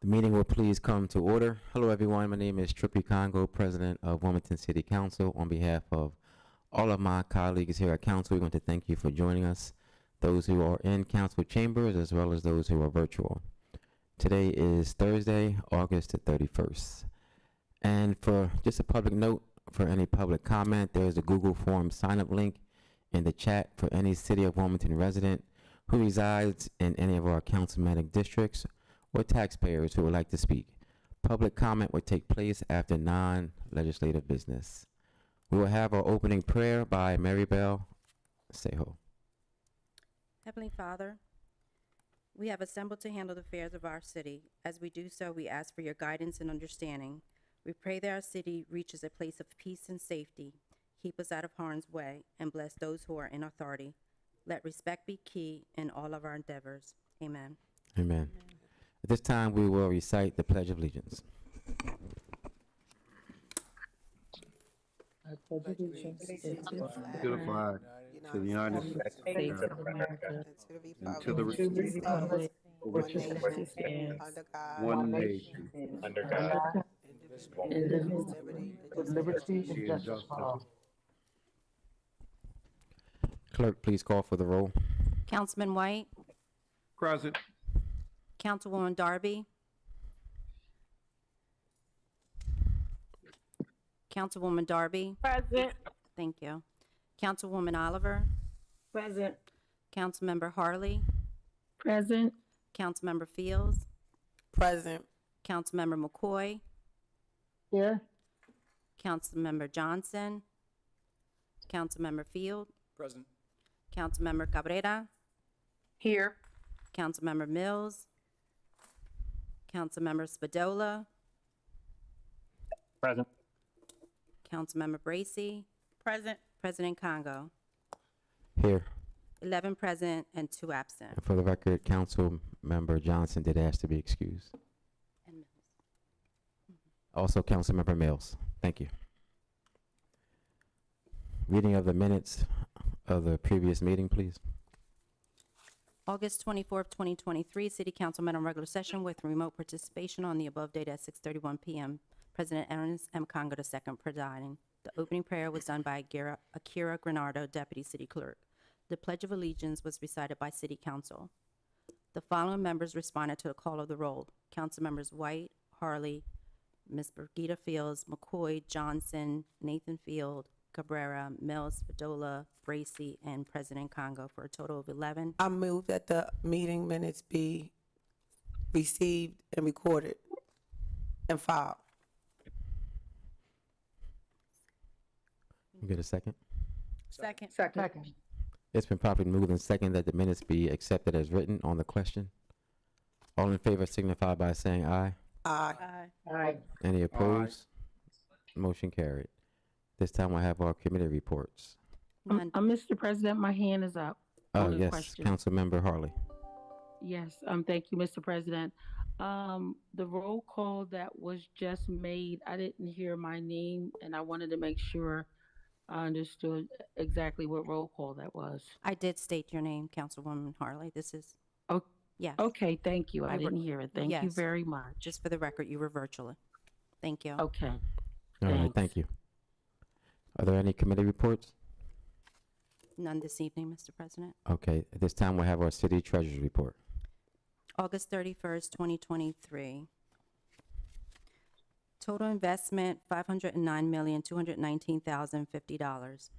The meeting will please come to order. Hello, everyone. My name is Trippy Congo, President of Wilmington City Council. On behalf of all of my colleagues here at Council, we want to thank you for joining us, those who are in Council chambers as well as those who are virtual. Today is Thursday, August the 31st. And for just a public note, for any public comment, there is a Google Form sign-up link in the chat for any City of Wilmington resident who resides in any of our councilmanic districts or taxpayers who would like to speak. Public comment will take place after non-legislative business. We will have our opening prayer by Mary Bell Seho. Heavenly Father, we have assembled to handle the affairs of our city. As we do so, we ask for your guidance and understanding. We pray that our city reaches a place of peace and safety. Keep us out of harm's way and bless those who are in authority. Let respect be key in all of our endeavors. Amen. Amen. At this time, we will recite the Pledge of Allegiance. I pledge allegiance To the flag, to the United States of America, and to the and to the republic for which which it it stands, one nation, under God, indivisible, with liberty and justice for all. Clerk, please call for the roll. Councilman White, Present. Councilwoman Darby, Councilwoman Darby, Present. thank you. Councilwoman Oliver, Present. Councilmember Harley, Present. Councilmember Fields, Present. Councilmember McCoy, Here. Councilmember Johnson, Councilmember Field, Present. Councilmember Cabrera, Here. Councilmember Mills, Councilmember Spadola, Present. Councilmember Bracy, Present. President Congo. Here. 11 present and 2 absent. And for the record, Council Member Johnson did ask to be excused. And Mills. Also, Council Member Mills. Thank you. Reading of the minutes of the previous meeting, please. August 24th, 2023, City Council met on regular session with remote participation on the above date at 6:31 p.m. President Ernest M. Congo II presiding. The opening prayer was done by Akira Granardo, Deputy City Clerk. The Pledge of Allegiance was recited by City Council. The following members responded to the call of the roll. Council members White, Harley, Ms. Birgitta Fields, McCoy, Johnson, Nathan Field, Cabrera, Mills, Spadola, Bracy, and President Congo for a total of 11. I move that the meeting minutes be received and recorded and filed. You get a second? Second. Second. It's been properly moved and second that the minutes be accepted as written on the question. All in favor signify by saying aye. Aye. Aye. Any opposed? Motion carried. This time we'll have our committee reports. None. Mr. President, my hand is up. On the Yes, question. Councilmember Harley. Yes, thank you, Mr. President. The roll call that was just made, I didn't hear my name, and I wanted to make sure I understood exactly what roll call that was. I did state your name, Councilwoman Harley. This is, Oh, yeah, okay, thank you. I I were- didn't hear it. Thank you yes. very much. just for the record, you were virtually. Thank you. Okay. All right, Thanks. thank you. Are there any committee reports? None this evening, Mr. President. Okay, at this time we'll have our city treasurer's report. August 31st, 2023. Total investment, $509,219,050.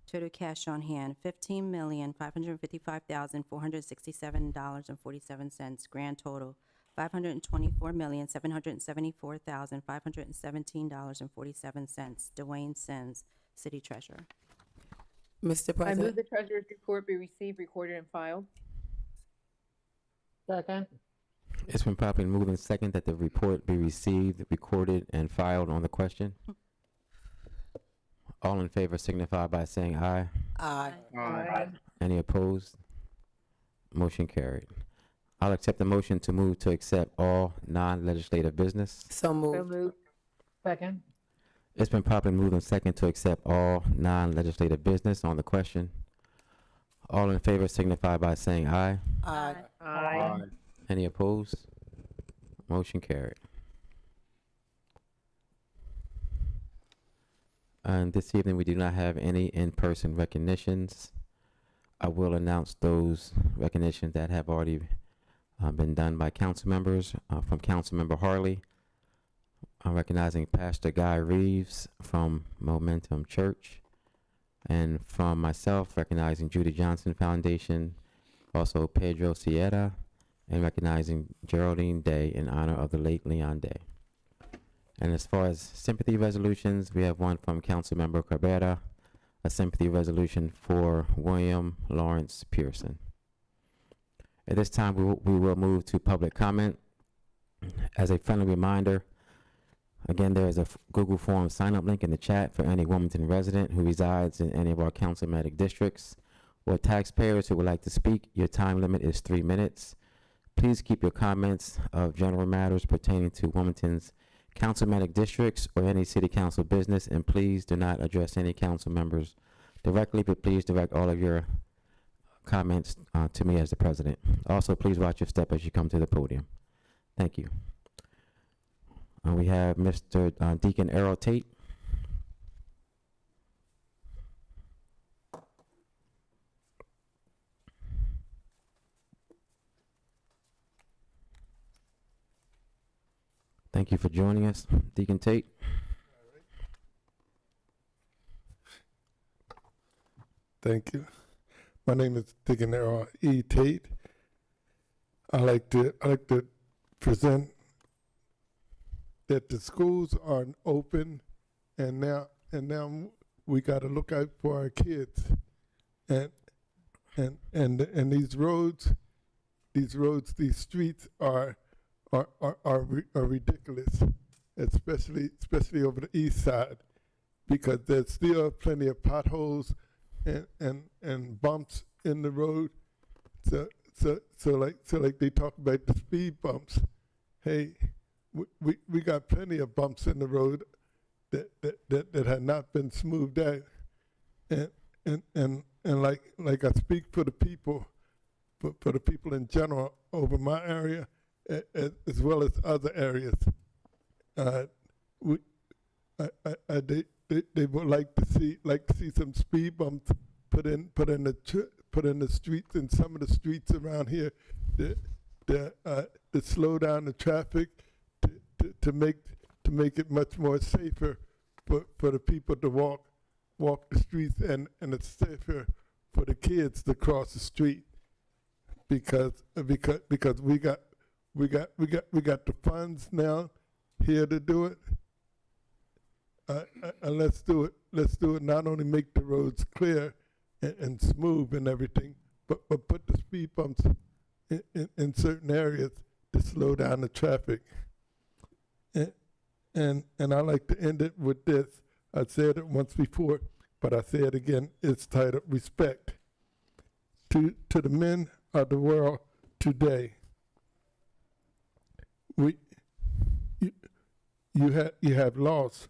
Total cash on hand, $15,555,467.47. Grand total, $524,774,517.47. Dwayne Sims, City Treasurer. Mr. I move President, the treasurer's report be received, recorded, and filed. Second. It's been properly moved and second that the report be received, recorded, and filed on the question. All in favor signify by saying aye. aye. Aye. Any opposed? Motion carried. I'll accept the motion to move to accept all non-legislative business. So So moved. moved. Second. It's been properly moved and second to accept all non-legislative business on the question. All in favor signify by saying aye. Aye. Aye. Any opposed? Motion carried. And this evening, we do not have any in-person recognitions. I will announce those recognitions that have already been done by council members. From Councilmember Harley, I'm recognizing Pastor Guy Reeves from Momentum Church. And from myself, recognizing Judy Johnson Foundation, also Pedro Sierra, and recognizing Geraldine Day in honor of the late Leon Day. And as far as sympathy resolutions, we have one from Councilmember Cabrera, a sympathy resolution for William Lawrence Pearson. At this time, we will move to public comment. As a friendly reminder, again, there is a Google Form sign-up link in the chat for any Wilmington resident who resides in any of our councilmatic districts or taxpayers who would like to speak. Your time limit is 3 minutes. Please keep your comments of general matters pertaining to Wilmington's councilmatic districts or any city council business, and please do not address any council members directly, but please direct all of your comments to me as the president. Also, please watch your step as you come to the podium. Thank you. We have Mr. Deacon Errol Tate. Thank you for joining us, Deacon Tate. Thank you. My name is Deacon Errol E. Tate. I like to present that the schools are open, and now we got to look out for our kids, and these roads, these streets are ridiculous, especially over the east side, because there's still plenty of potholes and bumps in the road. So like they talk about the speed bumps. Hey, we got plenty of bumps in the road that had not been smoothed out, and like I speak for the people, for the people in general over my area, as well as other areas. They would like to see some speed bumps put in the streets, in some of the streets around here, to slow down the traffic, to make it much more safer for the people to walk the streets, and it's safer for the kids to cross the street, because we got the funds now here to do it. And let's do it. Not only make the roads clear and smooth and everything, but put the speed bumps in certain areas to slow down the traffic. And I like to end it with this. I said it once before, but I say it again. It's titled Respect. To the men of the world today, you have lost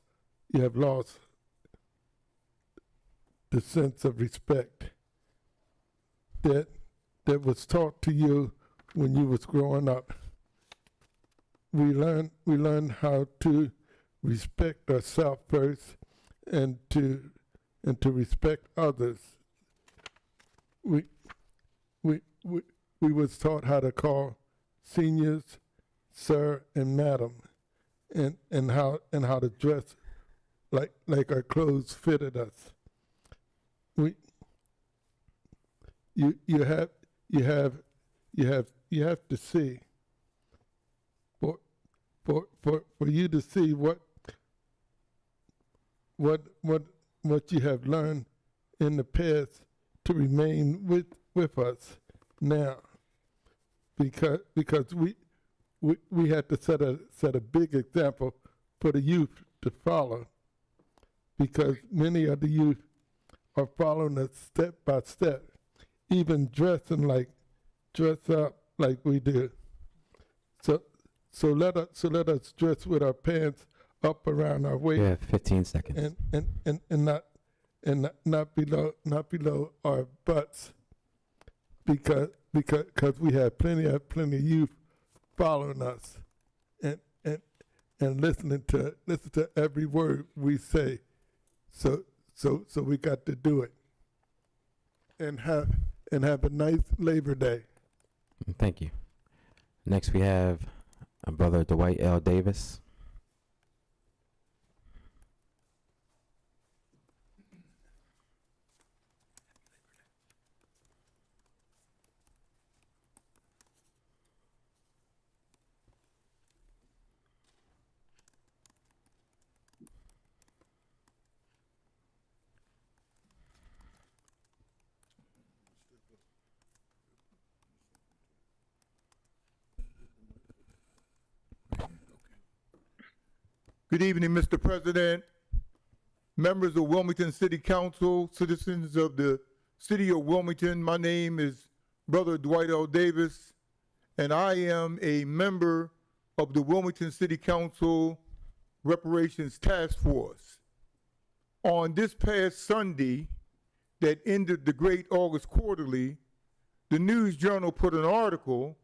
the sense of respect that was taught to you when you was growing up. We learn how to respect ourselves first, and to respect others. We was taught how to call seniors sir and madam, and how to dress like our clothes fitted us. You have to see, for you to see what you have learned in the past to remain with us now, because we had to set a big example for the youth to follow, because many of the youth are following us step by step, even dress up like we do. So let us dress with our pants up around our waist. You have 15 seconds. And not below our butts, because we have plenty of youth following us. and and and listen to every word we say. So we got to do it. And have a nice Labor Day. Thank you. Next, we have Brother Dwight L. Davis. Good evening, Mr. President, members of Wilmington City Council, citizens of the city of Wilmington. My name is Brother Dwight L. Davis, and I am a member of the Wilmington City Council Reparations Task Force. On this past Sunday that ended the Great August Quarterly, the News Journal put an article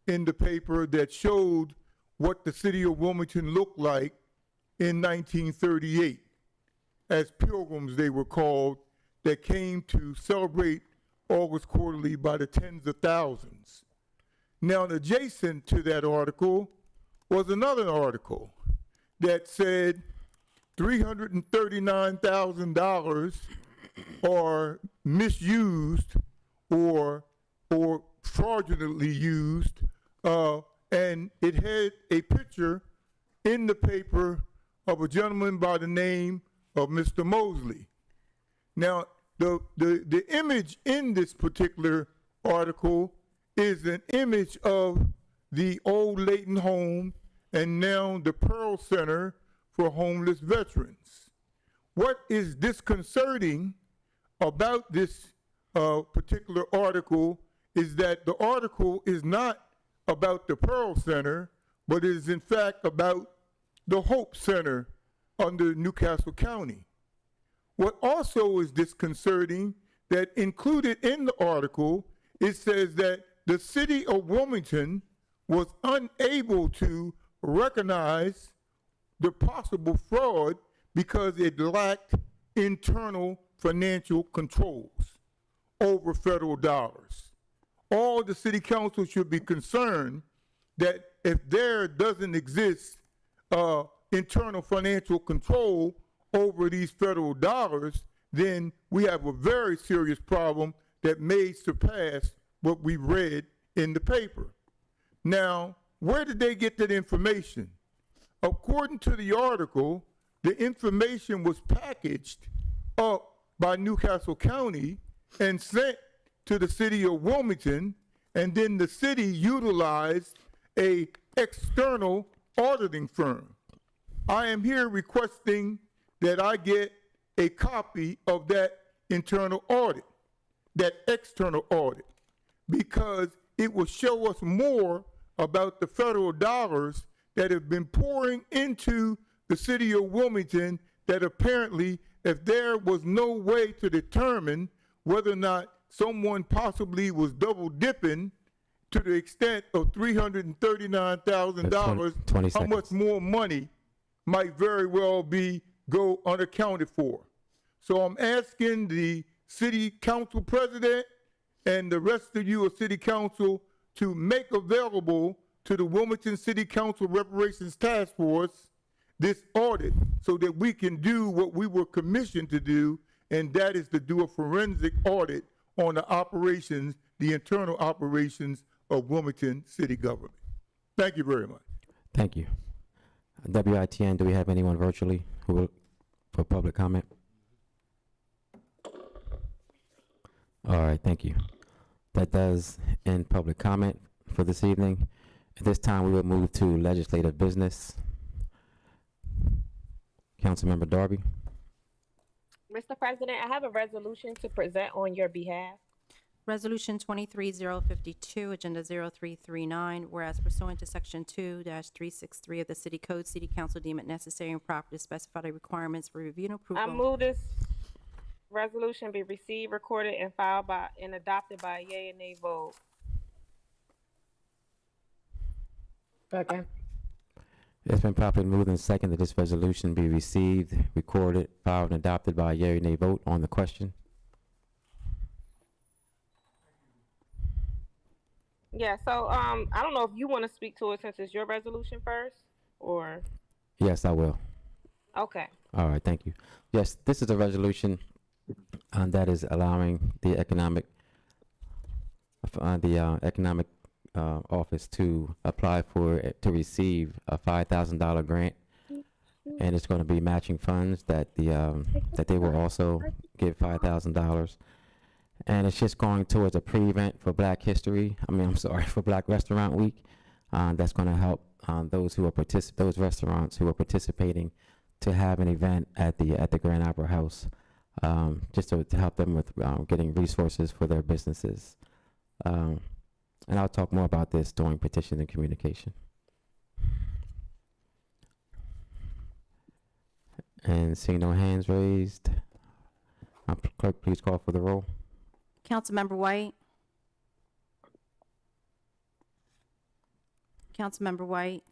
in the paper that showed what the city of Wilmington looked like in 1938, as pilgrims they were called, that came to celebrate August Quarterly by the tens of thousands. Now, adjacent to that article was another article that said $339,000 are misused or fraudulently used, and it had a picture in the paper of a gentleman by the name of Mr. Mosley. Now, the image in this particular article is an image of the old Layton home and now the Pearl Center for homeless veterans. What is disconcerting about this particular article is that the article is not about the Pearl Center, but is in fact about the Hope Center under Newcastle County. What also is disconcerting, that included in the article, it says that the city of Wilmington was unable to recognize the possible fraud because it lacked internal financial controls over federal dollars. All the city council should be concerned that if there doesn't exist internal financial control over these federal dollars, then we have a very serious problem that may surpass what we read in the paper. Now, where did they get that information? According to the article, the information was packaged up by Newcastle County and sent to the city of Wilmington, and then the city utilized an external auditing firm. I am here requesting that I get a copy of that internal audit, that external audit, because it will show us more about the federal dollars that have been pouring into the city of Wilmington, that apparently, if there was no way to determine whether or not someone possibly was double dipping to the extent of $339,000, 20 how much seconds. more money might very well be go unaccounted for. So I'm asking the city council president and the rest of you of city council to make available to the Wilmington City Council Reparations Task Force this audit so that we can do what we were commissioned to do, and that is to do a forensic audit on the operations, the internal operations of Wilmington city government. Thank you very much. Thank you. WITN, do we have anyone virtually who will, for public comment? All right, thank you. That does end public comment for this evening. At this time, we will move to legislative business. Councilmember Darby. Mr. President, I have a resolution to present on your behalf. Resolution 23052, Agenda 0339, whereas pursuant to Section 2-363 of the City Code, City Council deem it necessary and proper to specify the requirements for review and approval. I move this resolution be received, recorded, and filed by and adopted by a yea and nay vote. Second. It's been properly moved and second that this resolution be received, recorded, filed, and adopted by a yea or nay vote on the question. Yeah, so, I don't know if you want to speak to it since it's your resolution first, or, Yes, I will. okay. All right, thank you. Yes, this is a resolution that is allowing the economic office to apply for to receive a $5,000 grant, and it's going to be matching funds that that they will also give $5,000, and it's just going towards a pre-event for Black History. I'm sorry, for Black Restaurant Week. That's going to help those who are those restaurants who are participating to have an event at the Grand Opera House, just to help them with getting resources for their businesses. And I'll talk more about this during petition and communication. And seeing no hands raised, clerk, please call for the roll. Councilmember White? Councilmember White?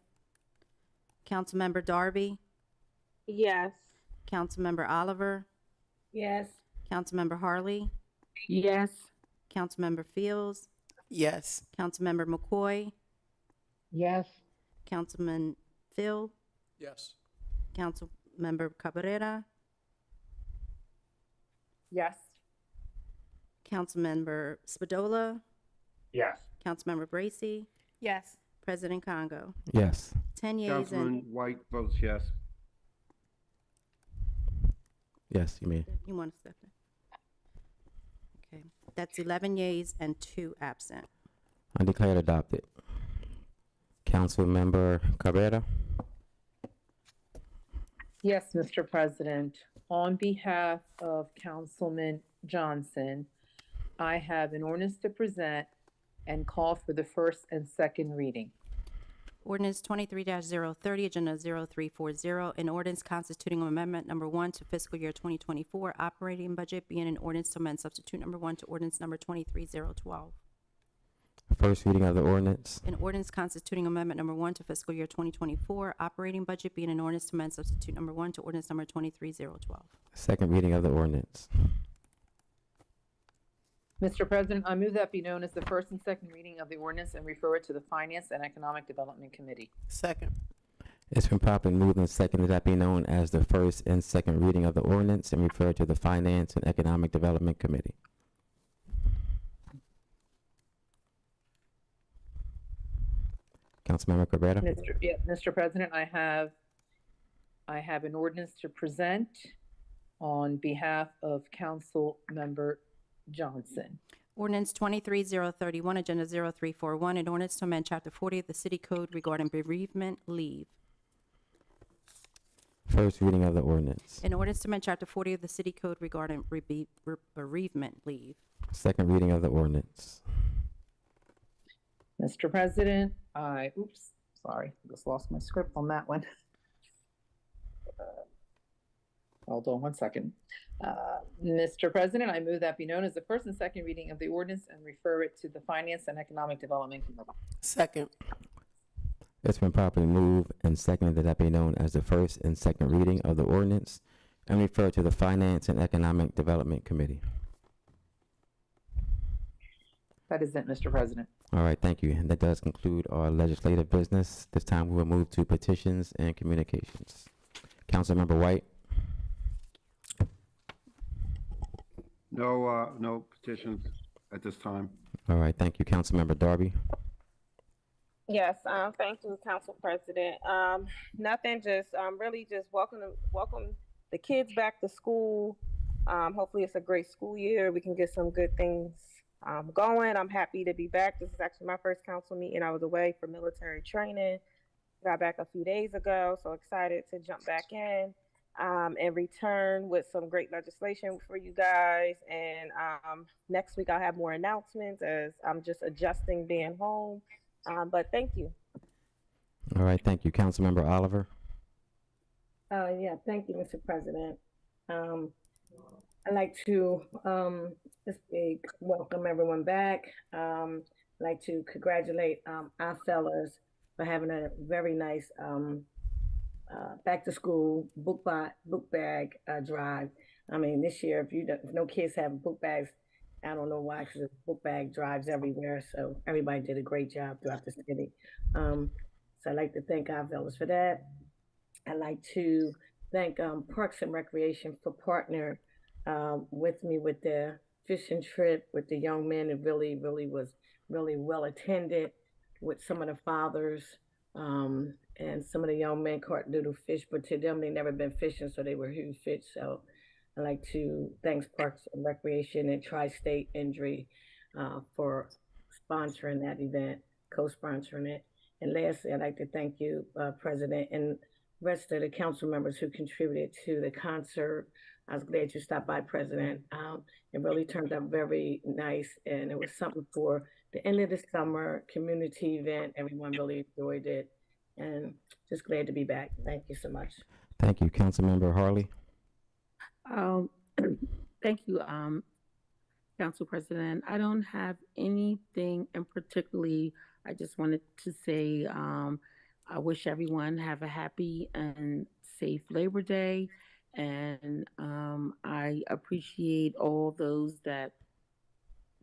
Councilmember Darby? Yes. Councilmember Oliver? Yes. Councilmember Harley? Yes. Councilmember Fields? Yes. Councilmember McCoy? Yes. Councilman Phil? Yes. Councilmember Cabrera? Yes. Councilmember Spadola? Yes. Councilmember Bracy? Yes. President Congo? Yes. 10 yeas and, Councilman White votes yes. Yes, you may. you want to step in? Okay, that's 11 yeas and 2 absent. I declare it adopted. Councilmember Cabrera? Yes, Mr. President. On behalf of Councilman Johnson, I have an ordinance to present and call for the first and second reading. Ordinance 23-030, Agenda 0340, an ordinance constituting amendment number 1 to fiscal year 2024 operating budget, being an ordinance to amend substitute number 1 to ordinance number 23012. First reading of the ordinance. An ordinance constituting amendment number 1 to fiscal year 2024 operating budget, being an ordinance to amend substitute number 1 to ordinance number 23012. Second reading of the ordinance. Mr. President, I move that be known as the first and second reading of the ordinance and refer it to the Finance and Economic Development Committee. Second. It's been properly moved and seconded that be known as the first and second reading of the ordinance and referred to the Finance and Economic Development Committee. Councilmember Cabrera? Mr. President, I have an ordinance to present on behalf of Council Member Johnson. Ordinance 23-031, Agenda 0341, an ordinance to amend Chapter 40 of the City Code regarding bereavement leave. First reading of the ordinance. An ordinance to amend Chapter 40 of the City Code regarding bereavement leave. Second reading of the ordinance. Mr. President, sorry, just lost my script on that one. Hold on one second. Mr. President, I move that be known as the first and second reading of the ordinance and refer it to the Finance and Economic Development Committee. Second. It's been properly moved and seconded that be known as the first and second reading of the ordinance and referred to the Finance and Economic Development Committee. That is it, Mr. President. All right, thank you. And that does conclude our legislative business. This time we will move to petitions and communications. Councilmember White? No petitions at this time. All right, thank you. Councilmember Darby? Yes, thank you, Council President. Nothing, just really just welcome the kids back to school. Hopefully it's a great school year. We can get some good things going. I'm happy to be back. This is actually my first council meeting. I was away for military training. Got back a few days ago, so excited to jump back in and return with some great legislation for you guys. And next week I'll have more announcements as I'm just adjusting being home. But thank you. All right, thank you. Councilmember Oliver? Yeah, thank you, Mr. President. I'd like to just welcome everyone back. I'd like to congratulate our fellas for having a very nice back to school book bag drive. I mean, this year, if no kids have book bags, I don't know why, because book bag drives everywhere. So everybody did a great job throughout the city. So I'd like to thank our fellows for that. I'd like to thank Parks and Recreation for partner with me with the fishing trip with the young men. It really was really well attended with some of the fathers. And some of the young men caught little fish, but to them, they never been fishing, so they were huge fish. So I'd like to thank Parks and Recreation and Tri-State Injury for sponsoring that event, co-sponsoring it. And lastly, I'd like to thank you, President, and rest of the council members who contributed to the concert. I was glad you stopped by, President. It really turned out very nice, and it was something for the end of the summer community event. Everyone really enjoyed it, and just glad to be back. Thank you so much. Thank you, Councilmember Harley. Thank you, Council President. I don't have anything in particularly. I just wanted to say I wish everyone have a happy and safe Labor Day, and I appreciate all those that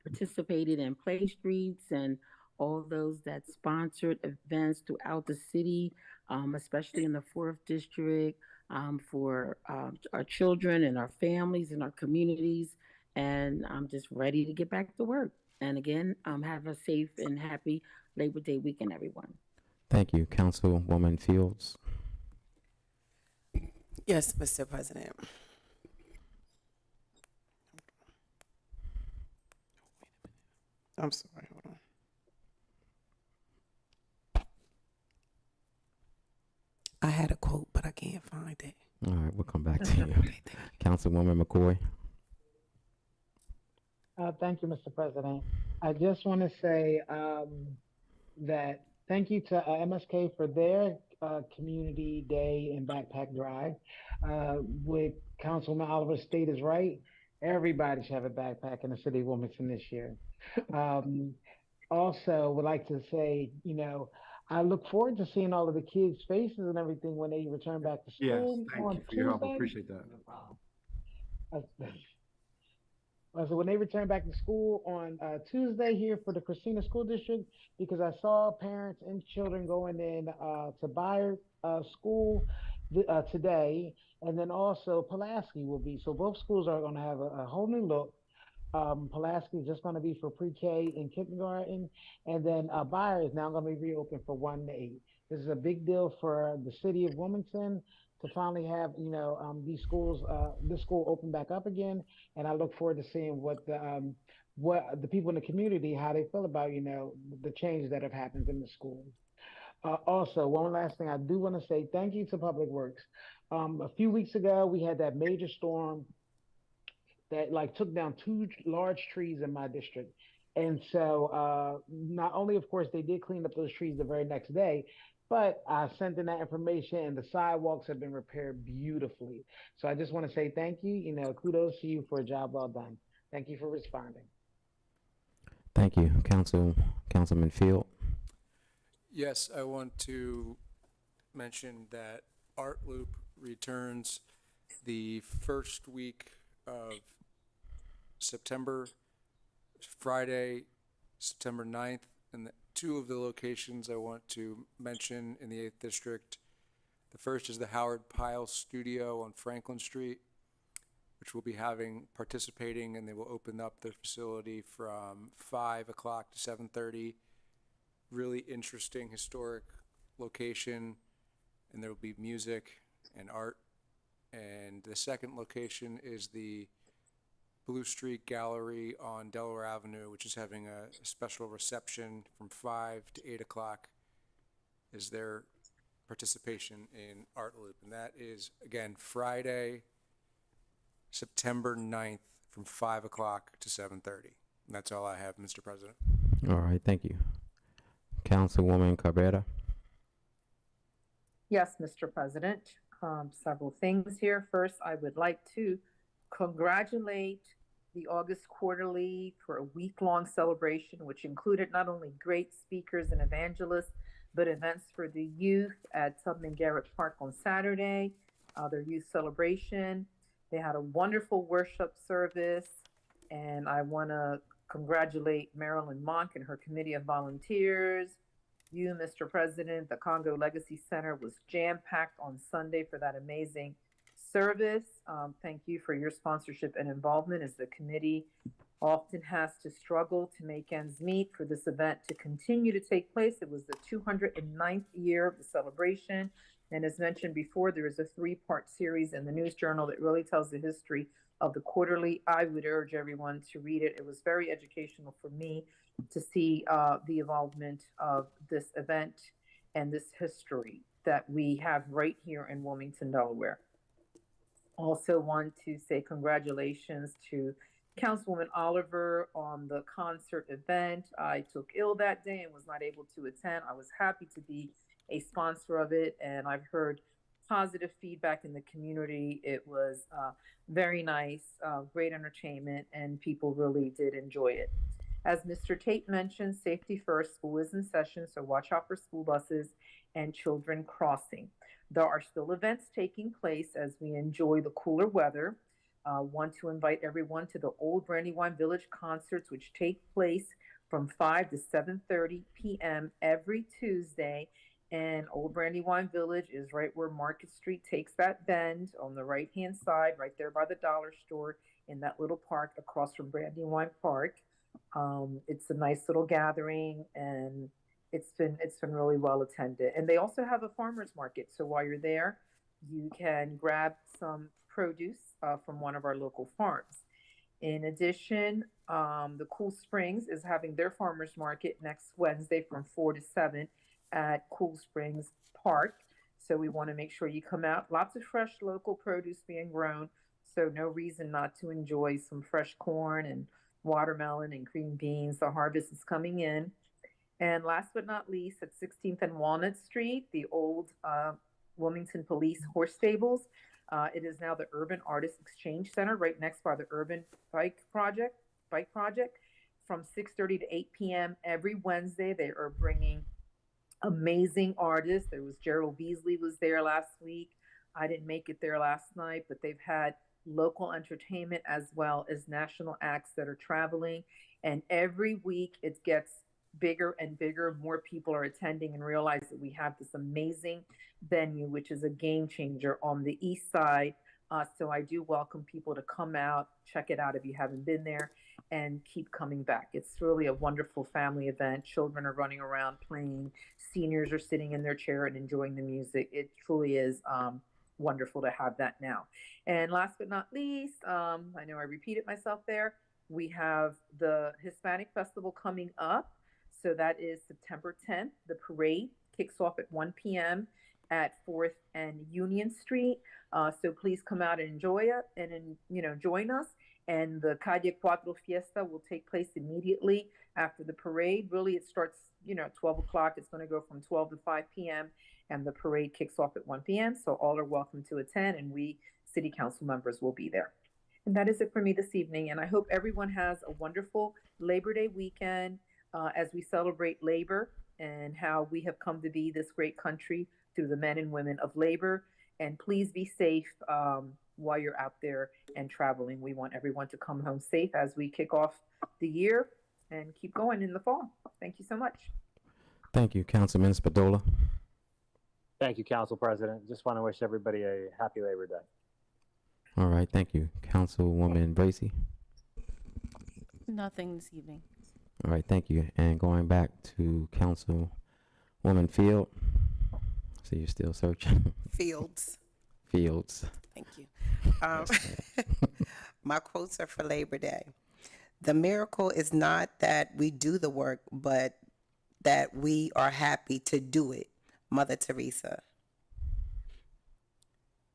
participated in Play Streets and all those that sponsored events throughout the city, especially in the 4th District, for our children and our families and our communities. And I'm just ready to get back to work. And again, have a safe and happy Labor Day weekend, everyone. Thank you, Councilwoman Fields. Yes, Mr. President. I'm sorry, hold on. I had a quote, but I can't find it. All right, we'll come back to you. Councilwoman McCoy. Thank you, Mr. President. I just want to say that thank you to MSK for their Community Day and Backpack Drive. With Councilman Oliver State is right. Everybody should have a backpack in the city of Wilmington this year. Also, would like to say, I look forward to seeing all of the kids' faces and everything when they return back to school. Yes, thank on you for your help. I Tuesday. appreciate that. So when they return back to school on Tuesday here for the Christina School District, because I saw parents and children going in to Byard School today, and then also Pulaski will be. So both schools are going to have a whole new look. Pulaski is just going to be for pre-K and kindergarten, and then Byard is now going to be reopened for 1 to 8. This is a big deal for the city of Wilmington to finally have these schools, this school open back up again, and I look forward to seeing what the people in the community, how they feel about the changes that have happened in the school. Also, one last thing I do want to say, thank you to Public Works. A few weeks ago, we had that major storm that took down 2 large trees in my district. And so not only, of course, they did clean up those trees the very next day, but I sent in that information and the sidewalks have been repaired beautifully. So I just want to say thank you. Kudos to you for a job well done. Thank you for responding. Thank you, Councilman Field. Yes, I want to mention that Art Loop returns the first week of September, Friday, September 9th, and 2 of the locations I want to mention in the 8th District. The first is the Howard Pyle Studio on Franklin Street, which will be participating, and they will open up their facility from 5 o'clock to 7:30. Really interesting historic location, and there will be music and art. And the second location is the Blue Street Gallery on Delaware Avenue, which is having a special reception from 5 to 8 o'clock is their participation in Art Loop. And that is, again, Friday, September 9th from 5 o'clock to 7:30. And that's all I have, Mr. President. All right, thank you. Councilwoman Cabrera. Yes, Mr. President. Several things here. First, I would like to congratulate the August Quarterly for a week-long celebration, which included not only great speakers and evangelists, but events for the youth at Tubman Garrett Park on Saturday, their youth celebration. They had a wonderful worship service, and I want to congratulate Marilyn Monk and her committee of volunteers. You, Mr. President, the Congo Legacy Center was jam-packed on Sunday for that amazing service. Thank you for your sponsorship and involvement, as the committee often has to struggle to make ends meet for this event to continue to take place. It was the 209th year of the celebration. And as mentioned before, there is a 3-part series in the News Journal that really tells the history of the quarterly. I would urge everyone to read it. It was very educational for me to see the involvement of this event and this history that we have right here in Wilmington, Delaware. Also want to say congratulations to Councilwoman Oliver on the concert event. I took ill that day and was not able to attend. I was happy to be a sponsor of it, and I've heard positive feedback in the community. It was very nice, great entertainment, and people really did enjoy it. As Mr. Tate mentioned, safety first. School is in session, so watch out for school buses and children crossing. There are still events taking place as we enjoy the cooler weather. Want to invite everyone to the Old Brandywine Village concerts, which take place from 5 to 7:30 p.m. every Tuesday. And Old Brandywine Village is right where Market Street takes that bend on the right-hand side, right there by the dollar store in that little park across from Brandywine Park. It's a nice little gathering, and it's been really well attended. And they also have a farmer's market, so while you're there, you can grab some produce from one of our local farms. In addition, the Cool Springs is having their farmer's market next Wednesday from 4 to 7 at Cool Springs Park. So we want to make sure you come out. Lots of fresh local produce being grown, so no reason not to enjoy some fresh corn and watermelon and green beans. The harvest is coming in. And last but not least, at 16th and Walnut Street, the old Wilmington Police Horse Stables. It is now the Urban Artist Exchange Center, right next by the Urban Bike Project. From 6:30 to 8 p.m. every Wednesday, they are bringing amazing artists. There was Gerald Beasley was there last week. I didn't make it there last night, but they've had local entertainment as well as national acts that are traveling. And every week it gets bigger and bigger. More people are attending and realize that we have this amazing venue, which is a game changer on the east side. So I do welcome people to come out, check it out if you haven't been there, and keep coming back. It's really a wonderful family event. Children are running around playing. Seniors are sitting in their chair and enjoying the music. It truly is wonderful to have that now. And last but not least, I know I repeated myself there, we have the Hispanic Festival coming up. So that is September 10th. The parade kicks off at 1 p.m. at 4th and Union Street. So please come out and enjoy it and join us. And the Calle Cuatro Fiesta will take place immediately after the parade. Really, it starts, 12 o'clock. It's going to go from 12 to 5 p.m. and the parade kicks off at 1 p.m. So all are welcome to attend, and we city council members will be there. And that is it for me this evening. And I hope everyone has a wonderful Labor Day weekend as we celebrate labor and how we have come to be this great country through the men and women of labor. And please be safe while you're out there and traveling. We want everyone to come home safe as we kick off the year and keep going in the fall. Thank you so much. Thank you, Councilman Spadola. Thank you, Council President. Just want to wish everybody a happy Labor Day. All right, thank you. Councilwoman Bracy. Nothing this evening. All right, thank you. And going back to Councilwoman Field. So you're still searching. Fields. Thank you. My quotes are for Labor Day. The miracle is not that we do the work, but that we are happy to do it. Mother Teresa.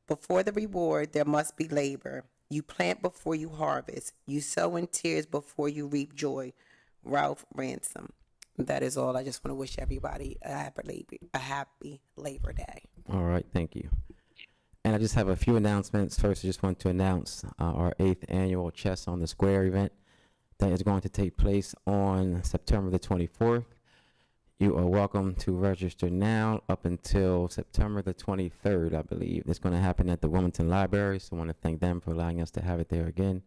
Before the reward, there must be labor. You plant before you harvest. You sow in tears before you reap joy. Ralph Ransom. That is all. I just want to wish everybody a happy Labor Day. All right, thank you. And I just have a few announcements. First, I just want to announce our 8th annual Chess on the Square event that is going to take place on September the 24th. you are welcome to register now up until September the 23rd, I believe. It's going to happen at the Wilmington Library, so I want to thank them for allowing us to have it there again.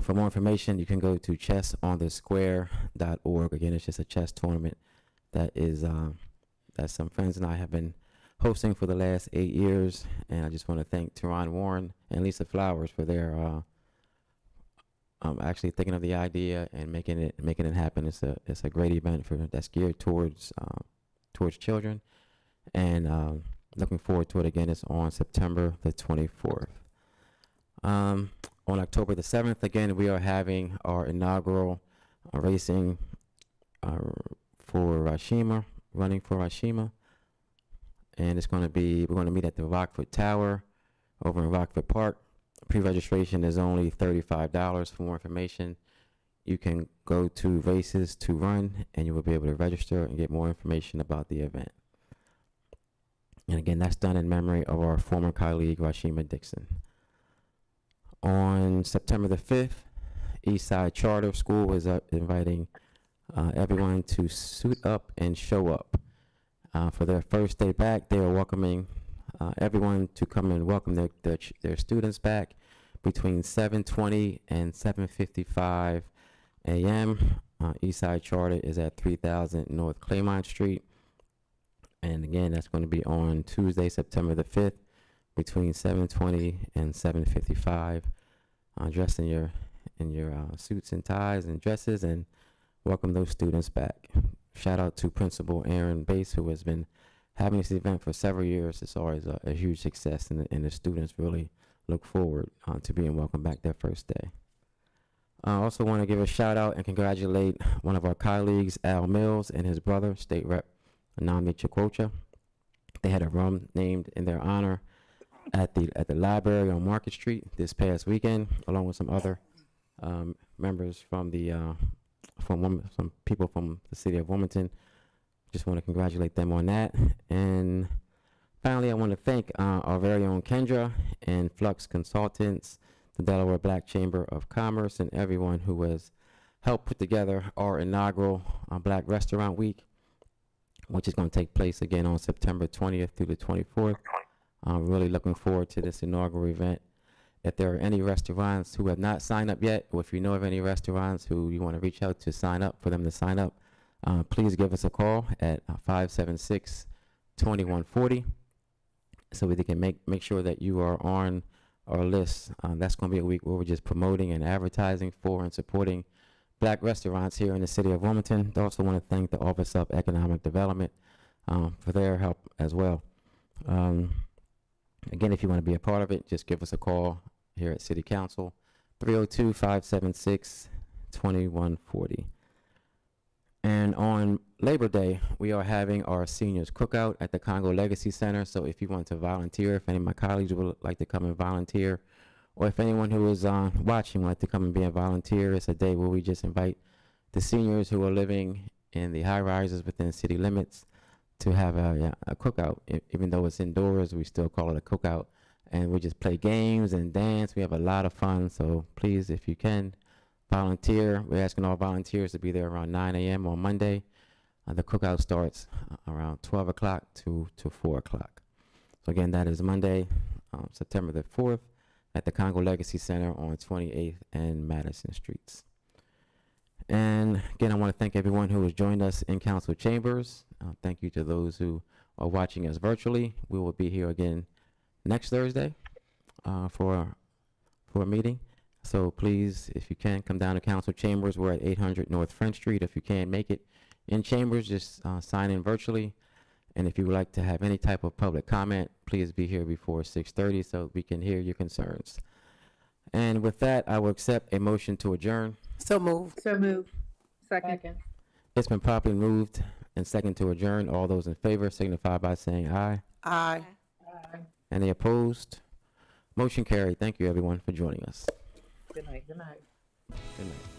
For more information, you can go to chessonthesquare.org. Again, it's just a chess tournament that is that some friends and I have been hosting for the last 8 years, and I just want to thank Teron Warren and Lisa Flowers for their actually thinking of the idea and making it happen. It's a great event that's geared towards children, and looking forward to it again. It's on September the 24th. On October the 7th, again, we are having our inaugural racing for Rashima, running for Rashima. And we're going to meet at the Rockford Tower over in Rockford Park. Pre-registration is only $35. For more information, you can go to Races to Run, and you will be able to register and get more information about the event. And again, that's done in memory of our former colleague, Rashima Dixon. On September the 5th, Eastside Charter School is inviting everyone to suit up and show up. For their first day back, they are welcoming everyone to come and welcome their students back between 7:20 and 7:55 a.m. Eastside Charter is at 3000 North Claymont Street. And again, that's going to be on Tuesday, September the 5th, between 7:20 and 7:55. Dressed in your suits and ties and dresses, and welcome those students back. Shout out to Principal Aaron Bass, who has been having this event for several years. It's always a huge success, and the students really look forward to being welcomed back their first day. I also want to give a shout out and congratulate one of our colleagues, Al Mills, and his brother, State Rep Anami Chikwocha. They had a rum named in their honor at the library on Market Street this past weekend, along with some other members from some people from the city of Wilmington. Just want to congratulate them on that. And finally, I want to thank our very own Kendra and Flux Consultants, the Delaware Black Chamber of Commerce, and everyone who has helped put together our inaugural Black Restaurant Week, which is going to take place again on September 20th through the 24th. I'm really looking forward to this inaugural event. If there are any restaurants who have not signed up yet, or if you know of any restaurants who you want to reach out to sign up, for them to sign up, please give us a call at 576-2140 so we can make sure that you are on our list. That's going to be a week where we're just promoting and advertising for and supporting Black restaurants here in the city of Wilmington. I also want to thank the Office of Economic Development for their help as well. Again, if you want to be a part of it, just give us a call here at City Council, 302-576-2140. And on Labor Day, we are having our seniors cookout at the Congo Legacy Center. So if you want to volunteer, if any of my colleagues would like to come and volunteer, or if anyone who is watching would like to come and be a volunteer, it's a day where we just invite the seniors who are living in the high rises within city limits to have a cookout. Even though it's indoors, we still call it a cookout. And we just play games and dance. We have a lot of fun. So please, if you can, volunteer. We're asking all volunteers to be there around 9 a.m. on Monday. The cookout starts around 12 o'clock to 4 o'clock. So again, that is Monday, September the 4th at the Congo Legacy Center on 28th and Madison Streets. And again, I want to thank everyone who has joined us in council chambers. Thank you to those who are watching us virtually. We will be here again next Thursday for a meeting. So please, if you can, come down to council chambers. We're at 800 North Front Street. If you can't make it in chambers, just sign in virtually. And if you would like to have any type of public comment, please be here before 6:30 so we can hear your concerns. And with that, I will accept a motion to adjourn. So moved. So moved. Second. It's been properly moved and second to adjourn. All those in favor signify by saying aye. Aye. Any opposed? Motion carried. Thank you, everyone, for joining us. Good night. Good night. Good night.